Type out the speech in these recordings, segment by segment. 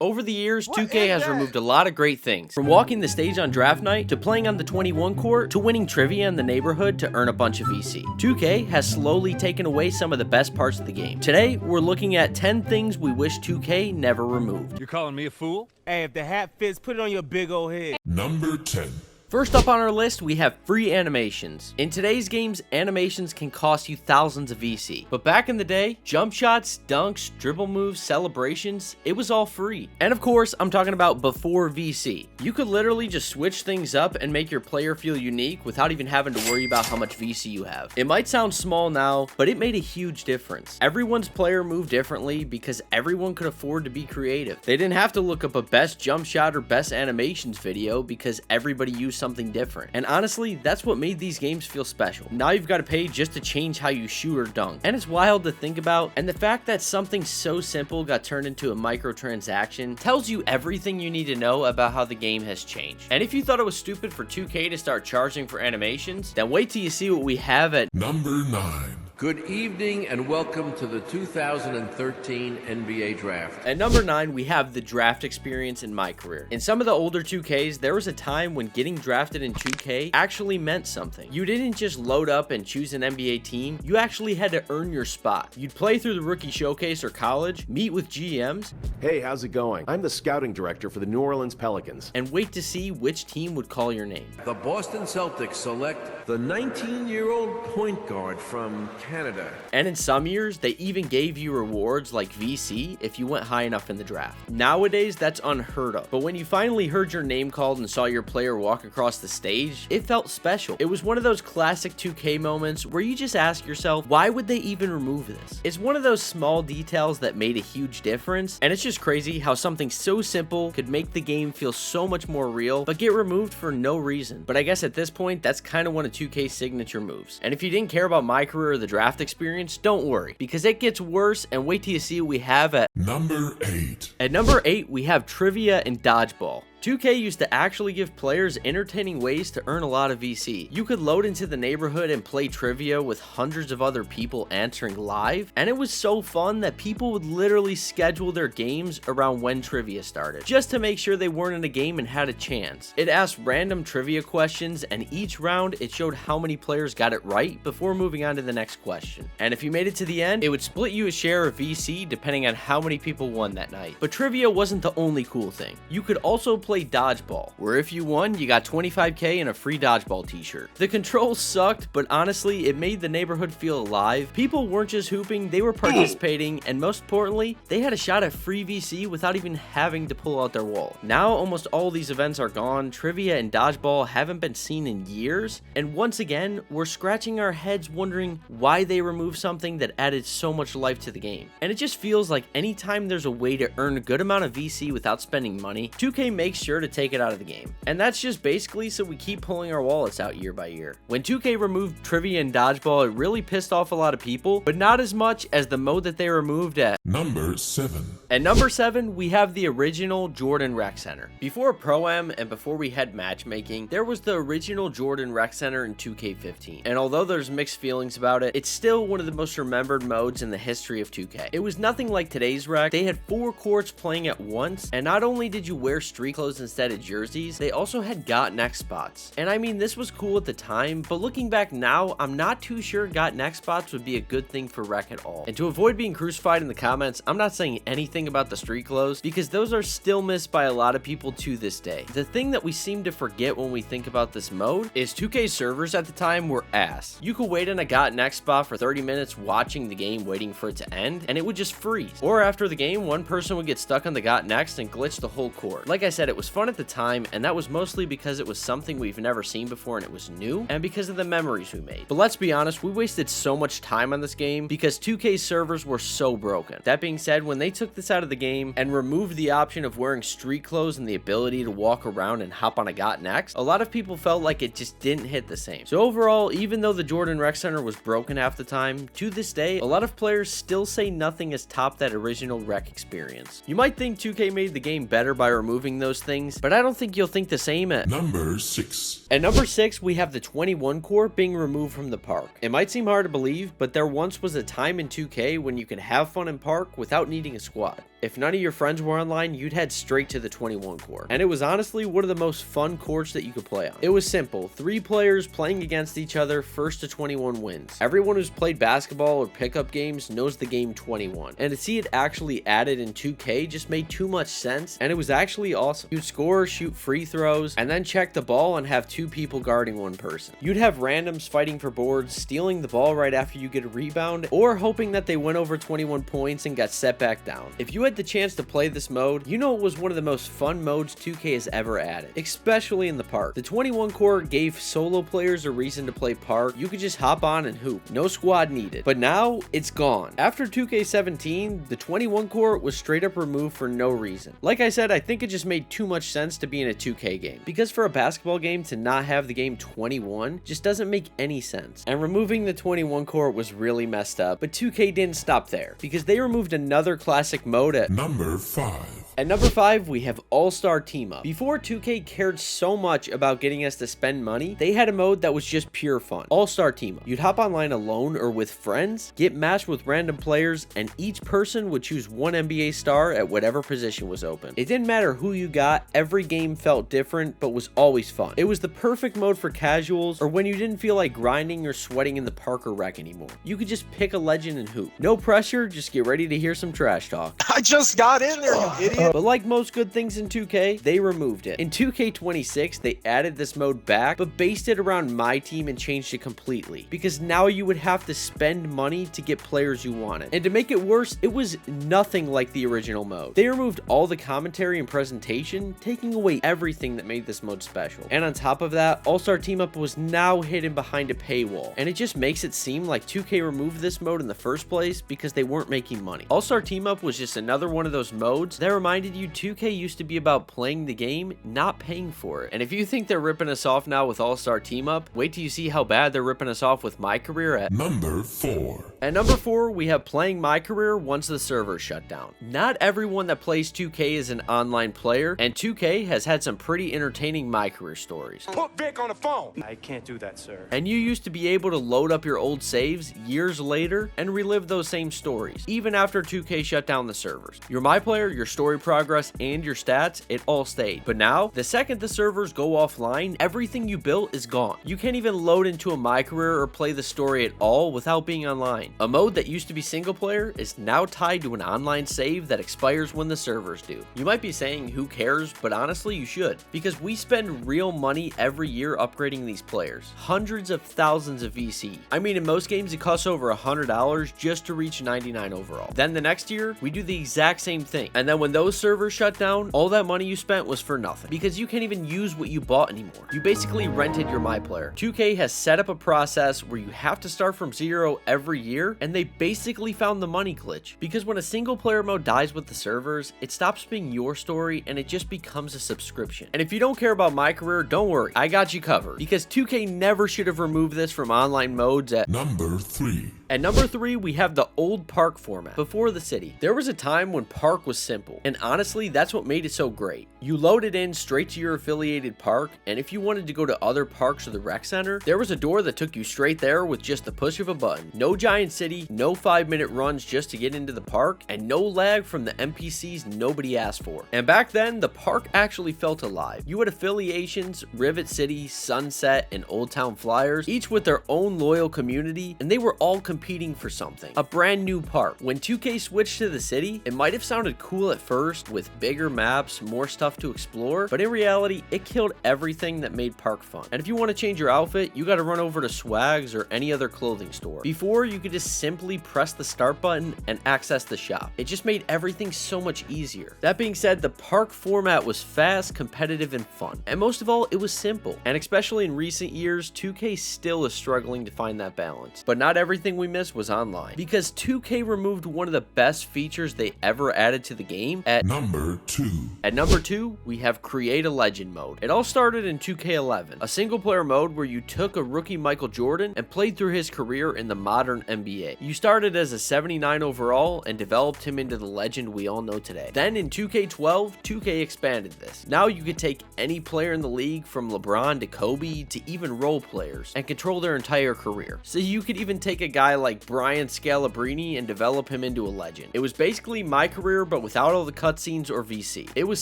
Over the years, 2K has removed a lot of great things, from walking the stage on draft night, to playing on the 21 court, to winning trivia in the neighborhood to earn a bunch of VC. 2K has slowly taken away some of the best parts of the game. Today, we're looking at 10 things we wish 2K never removed. You're calling me a fool? Hey, if the hat fits, put it on your big old head. Number 10. First up on our list, we have free animations. In today's games, animations can cost you thousands of VC. But back in the day, jump shots, dunks, dribble moves, celebrations, it was all free. And of course, I'm talking about before VC. You could literally just switch things up and make your player feel unique without even having to worry about how much VC you have. It might sound small now, but it made a huge difference. Everyone's player moved differently because everyone could afford to be creative. They didn't have to look up a best jump shot or best animations video because everybody used something different. And honestly, that's what made these games feel special. Now you've got to pay just to change how you shoot or dunk. And it's wild to think about, and the fact that something so simple got turned into a microtransaction tells you everything you need to know about how the game has changed. And if you thought it was stupid for 2K to start charging for animations, then wait till you see what we have at Number 9. Good evening and welcome to the 2013 NBA Draft. At number 9, we have the draft experience in MyCAREER. In some of the older 2Ks, there was a time when getting drafted in 2K actually meant something. You didn't just load up and choose an NBA team, you actually had to earn your spot. You'd play through the rookie showcase or college, meet with GMs, Hey, how's it going? I'm the scouting director for the New Orleans Pelicans. and wait to see which team would call your name. The Boston Celtics select the 19-year-old point guard from Canada. And in some years, they even gave you rewards like VC if you went high enough in the draft. Nowadays, that's unheard of. But when you finally heard your name called and saw your player walk across the stage, it felt special. It was one of those classic 2K moments where you just ask yourself, why would they even remove this? It's one of those small details that made a huge difference, and it's just crazy how something so simple could make the game feel so much more real, but get removed for no reason. But I guess at this point, that's kind of one of 2K's signature moves. And if you didn't care about MyCAREER or the draft experience, don't worry, because it gets worse, and wait till you see what we have at Number 8. At number 8, we have trivia and dodgeball. 2K used to actually give players entertaining ways to earn a lot of VC. You could load into the neighborhood and play trivia with hundreds of other people answering live, and it was so fun that people would literally schedule their games around when trivia started, just to make sure they weren't in a game and had a chance. It asked random trivia questions, and each round it showed how many players got it right before moving on to the next question. And if you made it to the end, it would split you a share of VC depending on how many people won that night. But trivia wasn't the only cool thing. You could also play dodgeball, where if you won, you got 25k and a free dodgeball t-shirt. The controls sucked, but honestly, it made the neighborhood feel alive. People weren't just hooping, they were participating, and most importantly, they had a shot at free VC without even having to pull out their wallet. Now, almost all these events are gone, trivia and dodgeball haven't been seen in years, and once again, we're scratching our heads wondering why they removed something that added so much life to the game. And it just feels like anytime there's a way to earn a good amount of VC without spending money, 2K makes sure to take it out of the game. And that's just basically so we keep pulling our wallets out year by year. When 2K removed trivia and dodgeball, it really pissed off a lot of people, but not as much as the mode that they removed at Number 7. At number 7, we have the original Jordan Rec Center. Before Pro-Am and before we had matchmaking, there was the original Jordan Rec Center in 2K15. And although there's mixed feelings about it, it's still one of the most remembered modes in the history of 2K. It was nothing like today's rec. They had 4 courts playing at once, and not only did you wear street clothes instead of jerseys, they also had got next spots. And I mean, this was cool at the time, but looking back now, I'm not too sure got next spots would be a good thing for rec at all. And to avoid being crucified in the comments, I'm not saying anything about the street clothes, because those are still missed by a lot of people to this day. The thing that we seem to forget when we think about this mode is 2K servers at the time were ass. You could wait in a got next spot for 30 minutes watching the game waiting for it to end, and it would just freeze. Or after the game, one person would get stuck on the got next and glitch the whole court. Like I said, it was fun at the time, and that was mostly because it was something we've never seen before and it was new, and because of the memories we made. But let's be honest, we wasted so much time on this game because 2K's servers were so broken. That being said, when they took this out of the game and removed the option of wearing street clothes and the ability to walk around and hop on a got next, a lot of people felt like it just didn't hit the same. So overall, even though the Jordan Rec Center was broken half the time, to this day, a lot of players still say nothing has topped that original rec experience. You might think 2K made the game better by removing those things, but I don't think you'll think the same at Number 6. At number 6, we have the 21 court being removed from the park. It might seem hard to believe, but there once was a time in 2K when you could have fun in park without needing a squad. If none of your friends were online, you'd head straight to the 21 core. And it was honestly one of the most fun courts that you could play on. It was simple, 3 players playing against each other, first to 21 wins. Everyone who's played basketball or pickup games knows the game 21. And to see it actually added in 2K just made too much sense, and it was actually awesome. You'd score, shoot free throws, and then check the ball and have 2 people guarding 1 person. You'd have randoms fighting for boards, stealing the ball right after you get a rebound, or hoping that they went over 21 points and got set back down. If you had the chance to play this mode, you know it was one of the most fun modes 2K has ever added, especially in the park. The 21 core gave solo players a reason to play park. You could just hop on and hoop. No squad needed. But now, it's gone. After 2K17, the 21 core was straight up removed for no reason. Like I said, I think it just made too much sense to be in a 2K game, because for a basketball game to not have the game 21 just doesn't make any sense. And removing the 21 core was really messed up, but 2K didn't stop there, because they removed another classic mode at Number 5. At number 5, we have All-Star Team Up. Before 2K cared so much about getting us to spend money, they had a mode that was just pure fun. All-Star Team Up. You'd hop online alone or with friends, get matched with random players, and each person would choose one NBA star at whatever position was open. It didn't matter who you got, every game felt different, but was always fun. It was the perfect mode for casuals, or when you didn't feel like grinding or sweating in the park or rec anymore. You could just pick a legend and hoop. No pressure, just get ready to hear some trash talk. I just got in there, you idiot. But like most good things in 2K, they removed it. In 2K26, they added this mode back, but based it around my team and changed it completely, because now you would have to spend money to get players you wanted. And to make it worse, it was nothing like the original mode. They removed all the commentary and presentation, taking away everything that made this mode special. And on top of that, All-Star Team Up was now hidden behind a paywall, and it just makes it seem like 2K removed this mode in the first place because they weren't making money. All-Star Team Up was just another one of those modes that reminded you 2K used to be about playing the game, not paying for it. And if you think they're ripping us off now with All-Star Team Up, wait till you see how bad they're ripping us off with MyCAREER at Number 4. At number 4, we have playing MyCAREER once the server shut down. Not everyone that plays 2K is an online player, and 2K has had some pretty entertaining MyCAREER stories. Put Vic on the phone. I can't do that, sir. And you used to be able to load up your old saves years later and relive those same stories, even after 2K shut down the servers. Your MyPlayer, your story progress, and your stats, it all stayed. But now, the second the servers go offline, everything you built is gone. You can't even load into a MyCAREER or play the story at all without being online. A mode that used to be single player is now tied to an online save that expires when the servers do. You might be saying, who cares? But honestly, you should, because we spend real money every year upgrading these players. Hundreds of thousands of VC. I mean, in most games, it costs over $100 just to reach 99 overall. Then the next year, we do the exact same thing. And then when those servers shut down, all that money you spent was for nothing, because you can't even use what you bought anymore. You basically rented your MyPlayer. 2K has set up a process where you have to start from zero every year, and they basically found the money glitch, because when a single player mode dies with the servers, it stops being your story and it just becomes a subscription. And if you don't care about MyCAREER, don't worry, I got you covered, because 2K never should have removed this from online modes at Number 3. At number 3, we have the old park format, before the city. There was a time when park was simple, and honestly, that's what made it so great. You loaded in straight to your affiliated park, and if you wanted to go to other parks or the rec center, there was a door that took you straight there with just the push of a button. No giant city, no 5-minute runs just to get into the park, and no lag from the NPCs nobody asked for. And back then, the park actually felt alive. You had affiliations, Rivet City, Sunset, and Old Town Flyers, each with their own loyal community, and they were all competing for something. A brand new park. When 2K switched to the city, it might have sounded cool at first, with bigger maps, more stuff to explore, but in reality, it killed everything that made park fun. And if you want to change your outfit, you gotta run over to Swags or any other clothing store. Before, you could just simply press the start button and access the shop. It just made everything so much easier. That being said, the park format was fast, competitive, and fun. And most of all, it was simple. And especially in recent years, 2K still is struggling to find that balance. But not everything we missed was online, because 2K removed one of the best features they ever added to the game at Number 2. At number 2, 2, we have Create a Legend mode. It all started in 2K11, a single player mode where you took a rookie Michael Jordan and played through his career in the modern NBA. You started as a 79 overall and developed him into the legend we all know today. Then in 2K12, 2K expanded this. Now you could take any player in the league from LeBron to Kobe to even role players and control their entire career. So you could even take a guy like Brian Scalabrine and develop him into a legend. It was basically MyCAREER but without all the cutscenes or VC. It was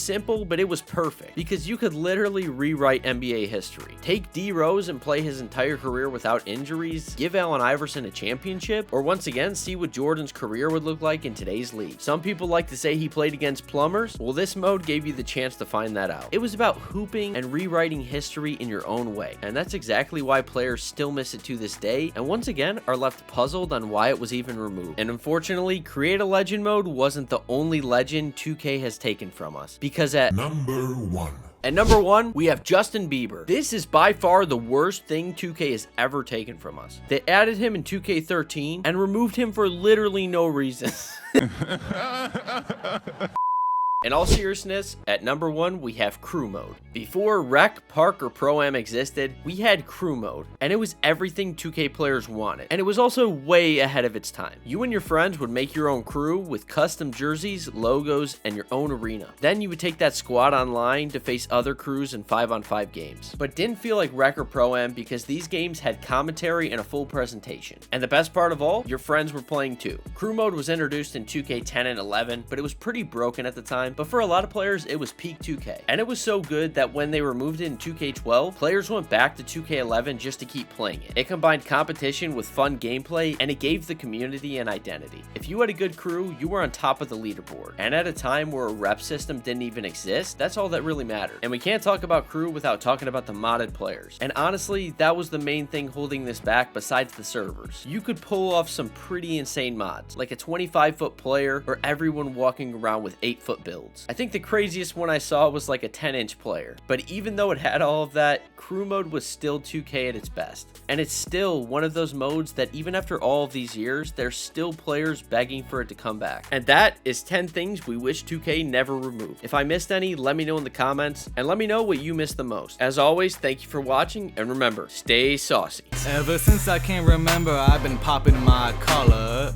simple, but it was perfect because you could literally rewrite NBA history. Take D Rose and play his entire career without injuries, give Allen Iverson a championship, or once again see what Jordan's career would look like in today's league. Some people like to say he played against plumbers. Well, this mode gave you the chance to find that out. It was about hooping and rewriting history in your own way, and that's exactly why players still miss it to this day, and once again are left puzzled on why it was even removed. And unfortunately, Create a Legend mode wasn't the only legend 2K has taken from us, because at Number 1. At number 1, we have Justin Bieber. This is by far the worst thing 2K has ever taken from us. They added him in 2K13 and removed him for literally no reason. In all seriousness, at number 1, we have Crew Mode. Before Rec, Park, or Pro-Am existed, we had Crew Mode, and it was everything 2K players wanted, and it was also way ahead of its time. You and your friends would make your own crew with custom jerseys, logos, and your own arena. Then you would take that squad online to face other crews in 5-on-5 games. But it didn't feel like Rec or Pro-Am because these games had commentary and a full presentation. And the best part of all, your friends were playing too. Crew Mode was introduced in 2K10 and 11, but it was pretty broken at the time. But for a lot of players, it was peak 2K. And it was so good that when they removed it in 2K12, players went back to 2K11 just to keep playing it. It combined competition with fun gameplay, and it gave the community an identity. If you had a good crew, you were on top of the leaderboard. And at a time where a rep system didn't even exist, that's all that really mattered. And we can't talk about crew without talking about the modded players. And honestly, that was the main thing holding this back besides the servers. You could pull off some pretty insane mods, like a 25-foot player or everyone walking around with 8-foot builds. I think the craziest one I saw was like a 10-inch player. But even though it had all of that, Crew Mode was still 2K at its best. And it's still one of those modes that even after all of these years, there's still players begging for it to come back. And that is 10 things we wish 2K never removed. If I missed any, let me know in the comments, and let me know what you missed the most. As always, thank you for watching, and remember, stay saucy. Ever since I can remember, I've been popping my collar.